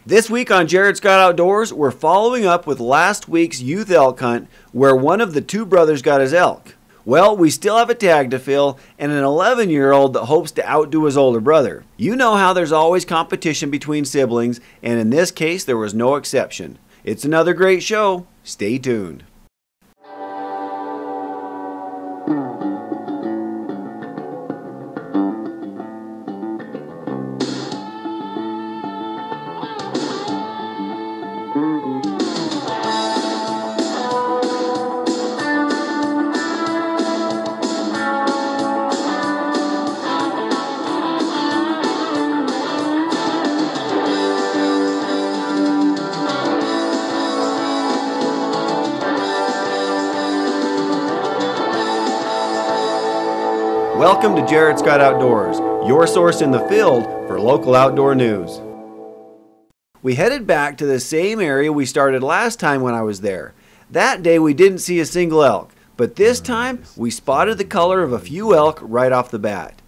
This week on Jared Scott Outdoors, we're following up with last week's youth elk hunt where one of the two brothers got his elk. Well, we still have a tag to fill and an 11-year-old that hopes to outdo his older brother. You know how there's always competition between siblings, and in this case there was no exception. It's another great show. Stay tuned. Welcome to Jared Scott Outdoors, your source in the field for local outdoor news. We headed back to the same area we started last time when I was there. That day we didn't see a single elk, but this time we spotted the color of a few elk right off the bat.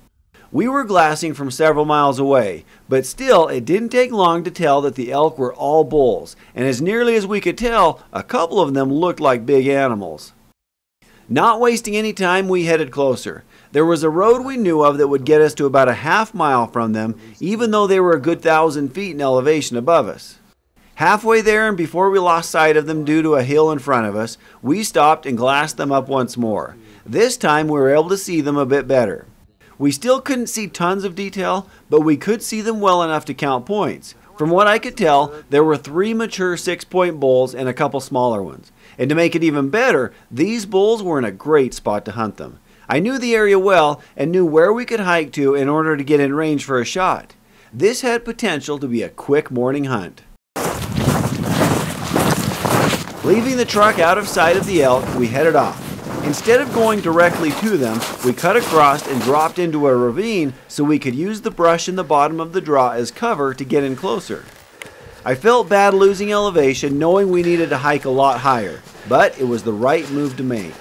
We were glassing from several miles away, but still it didn't take long to tell that the elk were all bulls, and as nearly as we could tell, a couple of them looked like big animals. Not wasting any time, we headed closer. There was a road we knew of that would get us to about a half mile from them, even though they were a good 1,000 feet in elevation above us. Halfway there, and before we lost sight of them due to a hill in front of us, we stopped and glassed them up once more. This time we were able to see them a bit better. We still couldn't see tons of detail, but we could see them well enough to count points. From what I could tell, there were 3 mature 6-point bulls and a couple smaller ones. And to make it even better, these bulls were in a great spot to hunt them. I knew the area well and knew where we could hike to in order to get in range for a shot. This had potential to be a quick morning hunt. Leaving the truck out of sight of the elk, we headed off. Instead of going directly to them, we cut across and dropped into a ravine so we could use the brush in the bottom of the draw as cover to get in closer. I felt bad losing elevation knowing we needed to hike a lot higher, but it was the right move to make.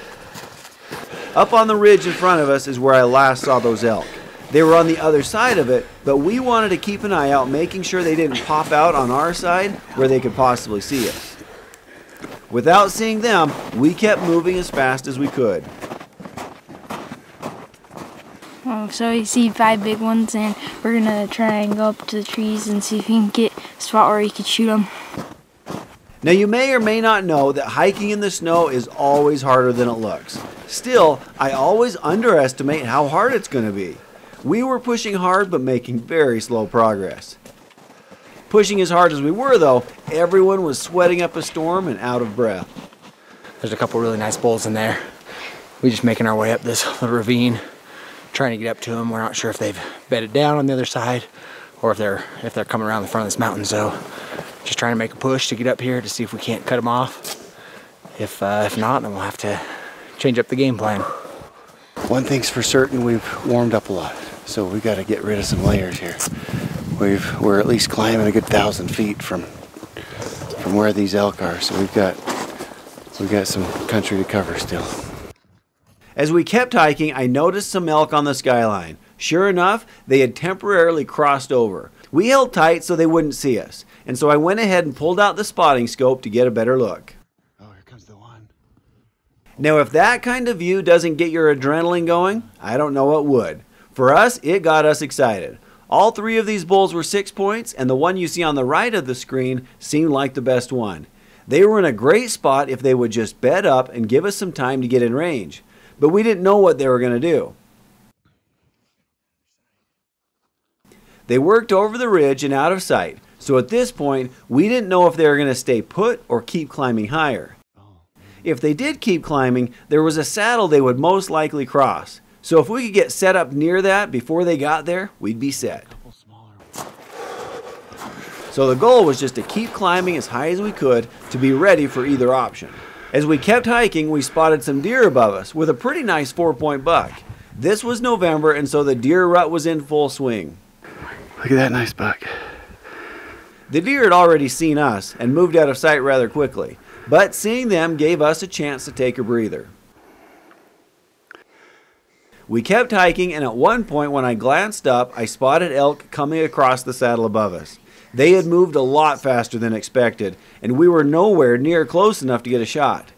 Up on the ridge in front of us is where I last saw those elk. They were on the other side of it, but we wanted to keep an eye out making sure they didn't pop out on our side where they could possibly see us. Without seeing them, we kept moving as fast as we could. So we see 5 big ones, and we're gonna try and go up to the trees and see if we can get a spot where we could shoot them. Now you may or may not know that hiking in the snow is always harder than it looks. Still, I always underestimate how hard it's going to be. We were pushing hard but making very slow progress. Pushing as hard as we were though, everyone was sweating up a storm and out of breath. There's a couple really nice bulls in there. We're just making our way up this little ravine, trying to get up to them. We're not sure if they've bedded down on the other side or if they're coming around the front of this mountain. So just trying to make a push to get up here to see if we can't cut them off. If not, then we'll have to change up the game plan. One thing's for certain, we've warmed up a lot, so we got to get rid of some layers here. We're at least climbing a good 1,000 feet from where these elk are, so we've got some country to cover still. As we kept hiking, I noticed some elk on the skyline. Sure enough, they had temporarily crossed over. We held tight so they wouldn't see us, and so I went ahead and pulled out the spotting scope to get a better look. Oh, here comes the one. Now, if that kind of view doesn't get your adrenaline going, I don't know what would. For us, it got us excited. All 3 of these bulls were 6 points, and the one you see on the right of the screen seemed like the best one. They were in a great spot if they would just bed up and give us some time to get in range. But we didn't know what they were going to do. They worked over the ridge and out of sight, so at this point, we didn't know if they were going to stay put or keep climbing higher. If they did keep climbing, there was a saddle they would most likely cross. So if we could get set up near that before they got there, we'd be set. So the goal was just to keep climbing as high as we could to be ready for either option. As we kept hiking, we spotted some deer above us with a pretty nice 4-point buck. This was November, and so the deer rut was in full swing. Look at that nice buck. The deer had already seen us and moved out of sight rather quickly, but seeing them gave us a chance to take a breather. We kept hiking, and at one point when I glanced up, I spotted elk coming across the saddle above us. They had moved a lot faster than expected, and we were nowhere near close enough to get a shot.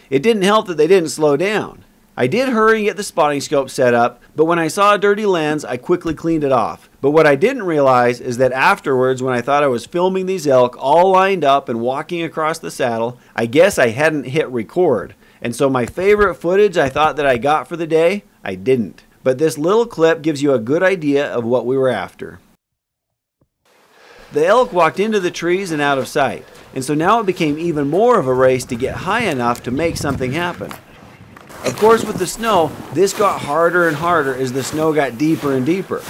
It didn't help that they didn't slow down. I did hurry and get the spotting scope set up, but when I saw a dirty lens, I quickly cleaned it off. But what I didn't realize is that afterwards, when I thought I was filming these elk all lined up and walking across the saddle, I guess I hadn't hit record. And so my favorite footage I thought that I got for the day, I didn't. But this little clip gives you a good idea of what we were after. The elk walked into the trees and out of sight, and so now it became even more of a race to get high enough to make something happen. Of course, with the snow, this got harder and harder as the snow got deeper and deeper.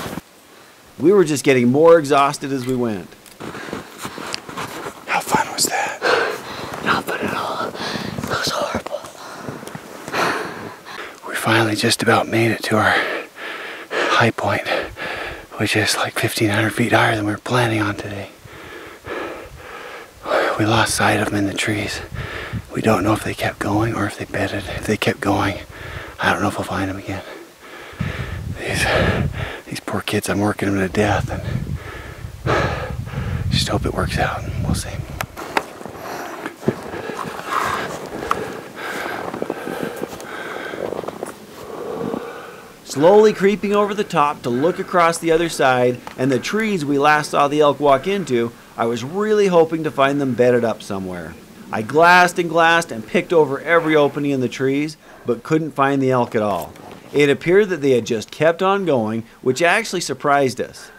We were just getting more exhausted as we went. How fun was that? Not fun at all. It was horrible. We finally just about made it to our high point, which is like 1,500 feet higher than we were planning on today. We lost sight of them in the trees. We don't know if they kept going or if they bedded. If they kept going, I don't know if we'll find them again. These poor kids, I'm working them to death, and just hope it works out, and we'll see. Slowly creeping over the top to look across the other side and the trees we last saw the elk walk into, I was really hoping to find them bedded up somewhere. I glassed and picked over every opening in the trees, but couldn't find the elk at all. It appeared that they had just kept on going, which actually surprised us.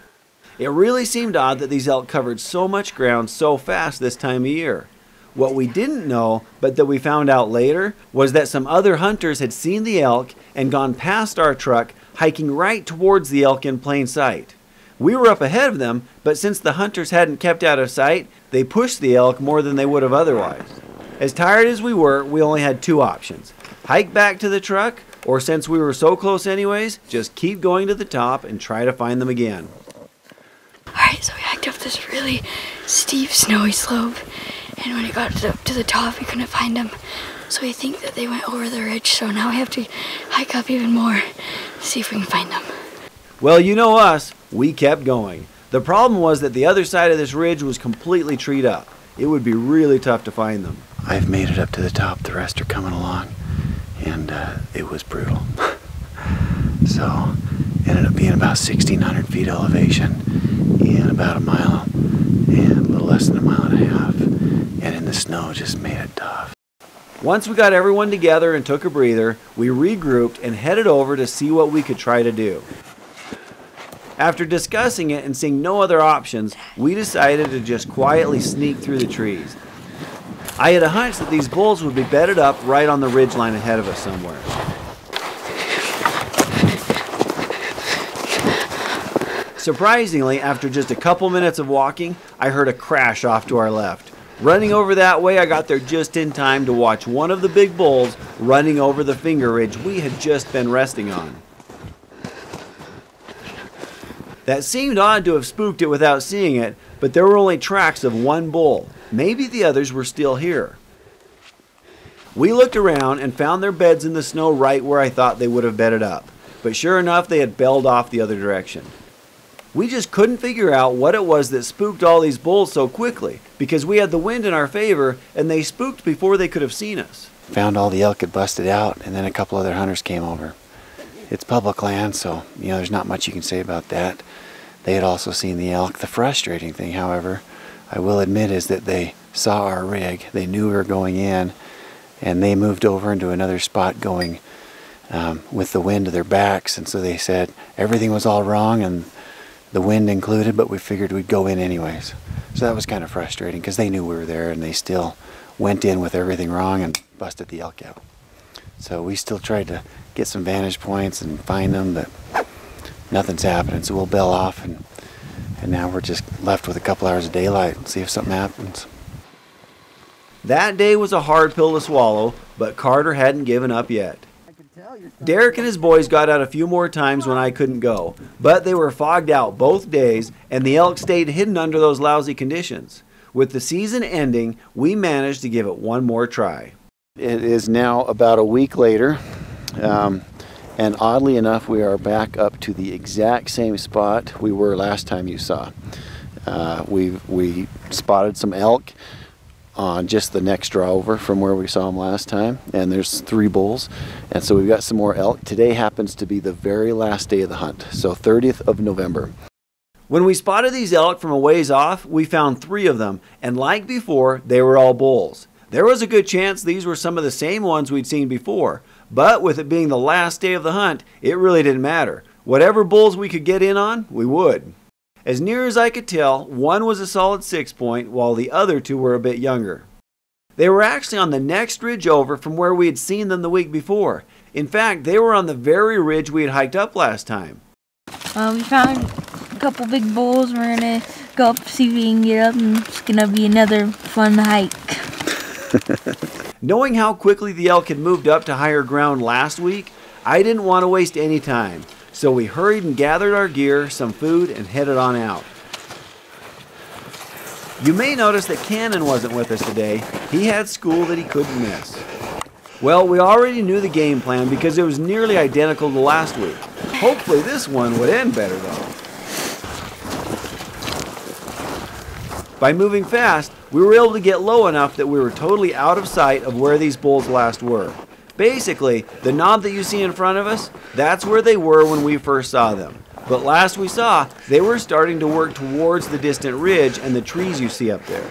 It really seemed odd that these elk covered so much ground so fast this time of year. What we didn't know, but that we found out later, was that some other hunters had seen the elk and gone past our truck, hiking right towards the elk in plain sight. We were up ahead of them, but since the hunters hadn't kept out of sight, they pushed the elk more than they would have otherwise. As tired as we were, we only had two options. Hike back to the truck, or since we were so close anyways, just keep going to the top and try to find them again. Alright, so we hiked up this really steep, snowy slope, and when it got up to the top, we couldn't find them. So we think that they went over the ridge, so now we have to hike up even more to see if we can find them. Well, you know us, we kept going. The problem was that the other side of this ridge was completely treed up. It would be really tough to find them. I've made it up to the top, the rest are coming along, and it was brutal. So, ended up being about 1,600 feet elevation, and about a mile, and a little less than a mile and a half, and in the snow just made it tough. Once we got everyone together and took a breather, we regrouped and headed over to see what we could try to do. After discussing it and seeing no other options, we decided to just quietly sneak through the trees. I had a hunch that these bulls would be bedded up right on the ridgeline ahead of us somewhere. Surprisingly, after just a couple minutes of walking, I heard a crash off to our left. Running over that way, I got there just in time to watch one of the big bulls running over the finger ridge we had just been resting on. That seemed odd to have spooked it without seeing it, but there were only tracks of one bull. Maybe the others were still here. We looked around and found their beds in the snow right where I thought they would have bedded up, but sure enough they had bailed off the other direction. We just couldn't figure out what it was that spooked all these bulls so quickly, because we had the wind in our favor and they spooked before they could have seen us. Found all the elk had busted out, and then a couple other hunters came over. It's public land, so there's not much you can say about that. They had also seen the elk. The frustrating thing, however, I will admit, is that they saw our rig. They knew we were going in, and they moved over into another spot going with the wind to their backs, and so they said everything was all wrong, and the wind included, but we figured we'd go in anyways. So that was kind of frustrating because they knew we were there, and they still went in with everything wrong and busted the elk out. So we still tried to get some vantage points and find them, but nothing's happening. So we'll bail off, and now we're just left with a couple hours of daylight and see if something happens. That day was a hard pill to swallow, but Karter hadn't given up yet. Derek and his boys got out a few more times when I couldn't go, but they were fogged out both days, and the elk stayed hidden under those lousy conditions. With the season ending, we managed to give it one more try. It is now about a week later, and oddly enough, we are back up to the exact same spot we were last time you saw. We spotted some elk on just the next draw over from where we saw them last time, and there's 3 bulls, and so we've got some more elk. Today happens to be the very last day of the hunt, so 30th of November. When we spotted these elk from a ways off, we found 3 of them, and like before, they were all bulls. There was a good chance these were some of the same ones we'd seen before, but with it being the last day of the hunt, it really didn't matter. Whatever bulls we could get in on, we would. As near as I could tell, one was a solid 6-point, while the other 2 were a bit younger. They were actually on the next ridge over from where we had seen them the week before. In fact, they were on the very ridge we had hiked up last time. We found a couple big bulls. We're gonna go up, see if we can get up, and it's gonna be another fun hike. Knowing how quickly the elk had moved up to higher ground last week, I didn't want to waste any time. So we hurried and gathered our gear, some food, and headed on out. You may notice that Kannon wasn't with us today. He had school that he couldn't miss. Well, we already knew the game plan because it was nearly identical to last week. Hopefully this one would end better though. By moving fast, we were able to get low enough that we were totally out of sight of where these bulls last were. Basically, the knob that you see in front of us, that's where they were when we first saw them. But last we saw, they were starting to work towards the distant ridge and the trees you see up there.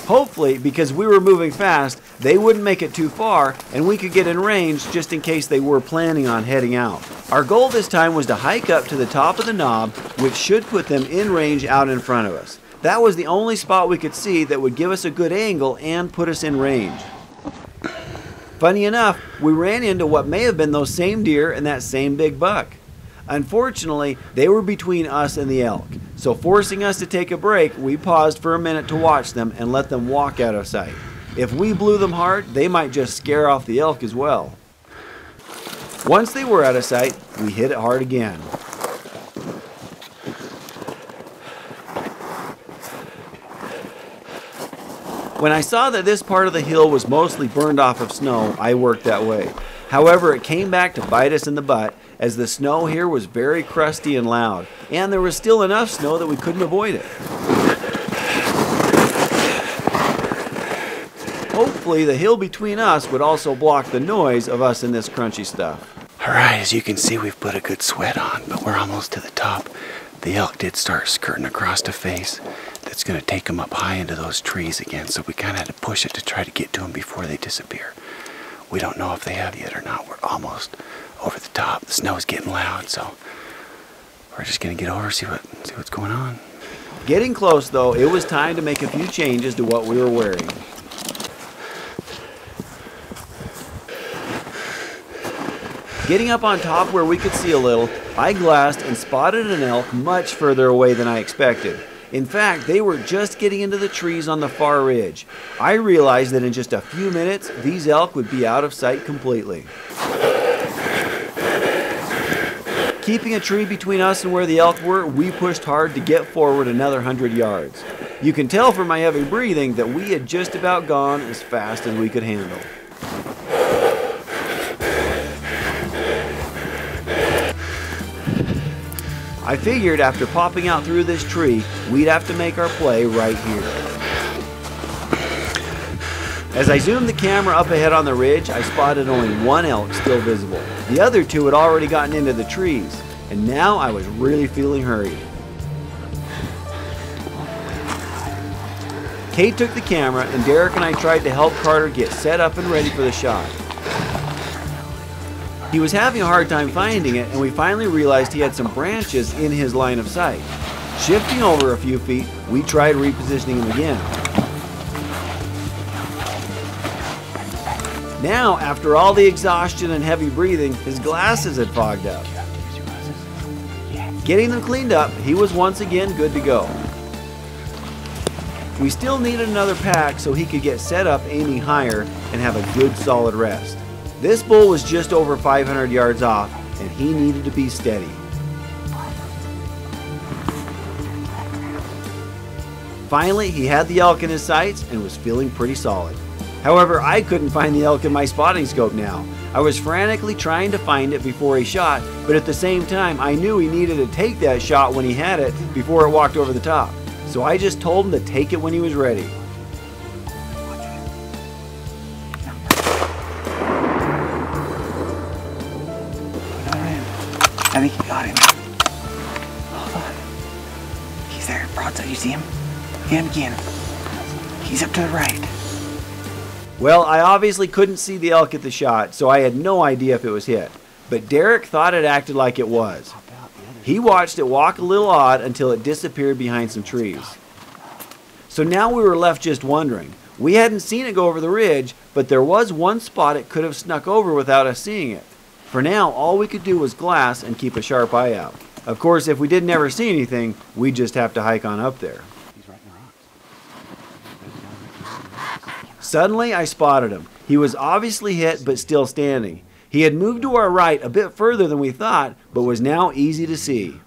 Hopefully, because we were moving fast, they wouldn't make it too far and we could get in range just in case they were planning on heading out. Our goal this time was to hike up to the top of the knob, which should put them in range out in front of us. That was the only spot we could see that would give us a good angle and put us in range. Funny enough, we ran into what may have been those same deer and that same big buck. Unfortunately, they were between us and the elk, so forcing us to take a break, we paused for a minute to watch them and let them walk out of sight. If we blew them hard, they might just scare off the elk as well. Once they were out of sight, we hit it hard again. When I saw that this part of the hill was mostly burned off of snow, I worked that way. However, it came back to bite us in the butt, as the snow here was very crusty and loud, and there was still enough snow that we couldn't avoid it. Hopefully, the hill between us would also block the noise of us in this crunchy stuff. Alright, as you can see, we've put a good sweat on, but we're almost to the top. The elk did start skirting across the face. That's going to take them up high into those trees again, so we kind of had to push it to try to get to them before they disappear. We don't know if they have yet or not. We're almost over the top. The snow's getting loud, so we're just going to get over, see what's going on. Getting close though, it was time to make a few changes to what we were wearing. Getting up on top where we could see a little, I glassed and spotted an elk much further away than I expected. In fact, they were just getting into the trees on the far ridge. I realized that in just a few minutes, these elk would be out of sight completely. Keeping a tree between us and where the elk were, we pushed hard to get forward another 100 yards. You can tell from my heavy breathing that we had just about gone as fast as we could handle. I figured after popping out through this tree, we'd have to make our play right here. As I zoomed the camera up ahead on the ridge, I spotted only one elk still visible. The other 2 had already gotten into the trees, and now I was really feeling hurried. Kate took the camera, and Derek and I tried to help Karter get set up and ready for the shot. He was having a hard time finding it, and we finally realized he had some branches in his line of sight. Shifting over a few feet, we tried repositioning him again. Now, after all the exhaustion and heavy breathing, his glasses had fogged up. Getting them cleaned up, he was once again good to go. We still needed another pack so he could get set up aiming higher and have a good solid rest. This bull was just over 500 yards off, and he needed to be steady. Finally, he had the elk in his sights and was feeling pretty solid. However, I couldn't find the elk in my spotting scope now. I was frantically trying to find it before he shot, but at the same time, I knew he needed to take that shot when he had it before it walked over the top. so I just told him to take it when he was ready. I think he got him. Hold on. He's there, broadside. You see him? Get him again. He's up to the right. Well, I obviously couldn't see the elk at the shot, so I had no idea if it was hit. But Derek thought it acted like it was. He watched it walk a little odd until it disappeared behind some trees. So now we were left just wondering. We hadn't seen it go over the ridge, but there was one spot it could have snuck over without us seeing it. For now, all we could do was glass and keep a sharp eye out. Of course, if we didn't ever see anything, we'd just have to hike on up there. Suddenly, I spotted him. He was obviously hit, but still standing. He had moved to our right a bit further than we thought, but was now easy to see.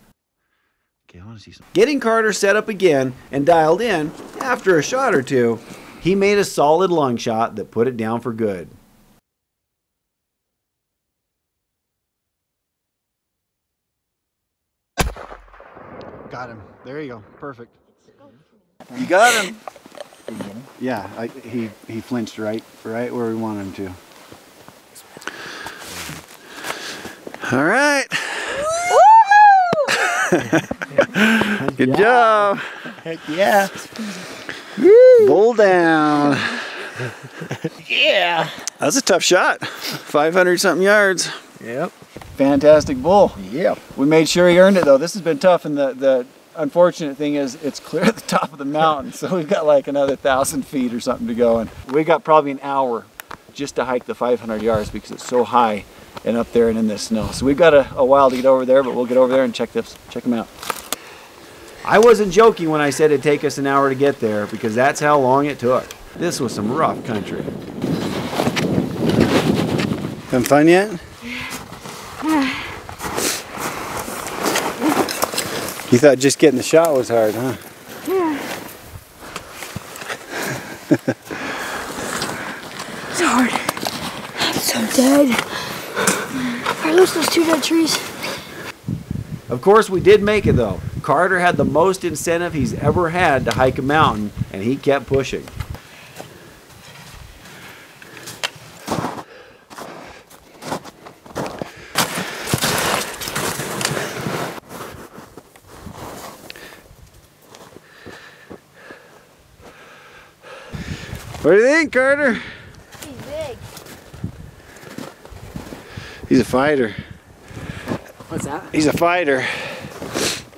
Okay, I want to see some. Getting Karter set up again and dialed in, after a shot or two, he made a solid lung shot that put it down for good. Got him. There you go. Perfect. You got him. Yeah, he flinched right where we want him to. All right. Good job. Heck yeah. Bull down. Yeah. That's a tough shot. 500 something yards. Yep. Fantastic bull. Yep. We made sure he earned it though. This has been tough, and the unfortunate thing is it's clear at the top of the mountain, so we've got like another 1,000 feet or something to go, and we got probably an hour just to hike the 500 yards because it's so high and up there and in this snow. So we've got a while to get over there, but we'll get over there and check them out. I wasn't joking when I said it'd take us an hour to get there, because that's how long it took. This was some rough country. Having fun yet? You thought just getting the shot was hard, huh? Yeah. It's hard. I'm so dead. Are those two dead trees? Of course, we did make it though. Karter had the most incentive he's ever had to hike a mountain, and he kept pushing. What do you think, Karter? He's big. He's a fighter. What's that? He's a fighter.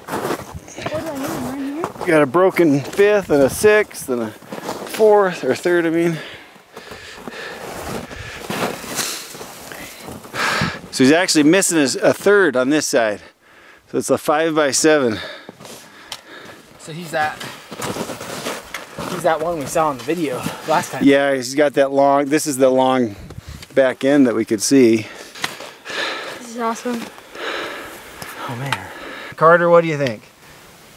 What do I need? Right here? Got a broken 5th and a 6th and a 4th, or 3rd, I mean. So he's actually missing a 3rd on this side. So it's a 5x7. So he's that one we saw in the video last time. Yeah, he's got that long, this is the long back end that we could see. This is awesome. Oh man. Karter, what do you think?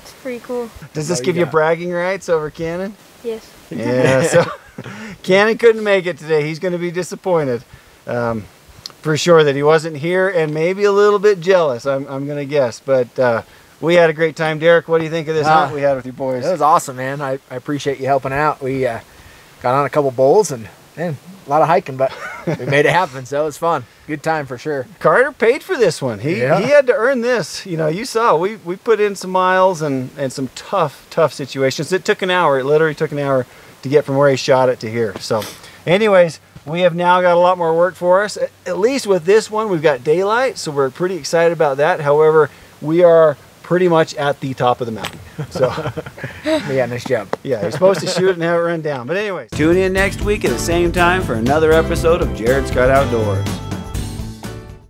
It's pretty cool. Does this give you bragging rights over Kannon? Yes. Yeah, so Kannon couldn't make it today. He's going to be disappointed. For sure that he wasn't here, and maybe a little bit jealous, I'm going to guess. But we had a great time. Derek, what do you think of this hunt we had with your boys? It was awesome, man. I appreciate you helping out. We got on a couple bulls and a lot of hiking, but we made it happen, so it was fun. Good time for sure. Karter paid for this one. He had to earn this. You know, you saw we put in some miles and some tough situations. It took an hour. It literally took an hour to get from where he shot it to here. So anyways, we have now got a lot more work for us. At least with this one, we've got daylight, so we're pretty excited about that. However, we are pretty much at the top of the mountain. So Yeah, nice job. yeah, you're supposed to shoot it and have it run down. But anyways, tune in next week at the same time for another episode of Jared Scott Outdoors.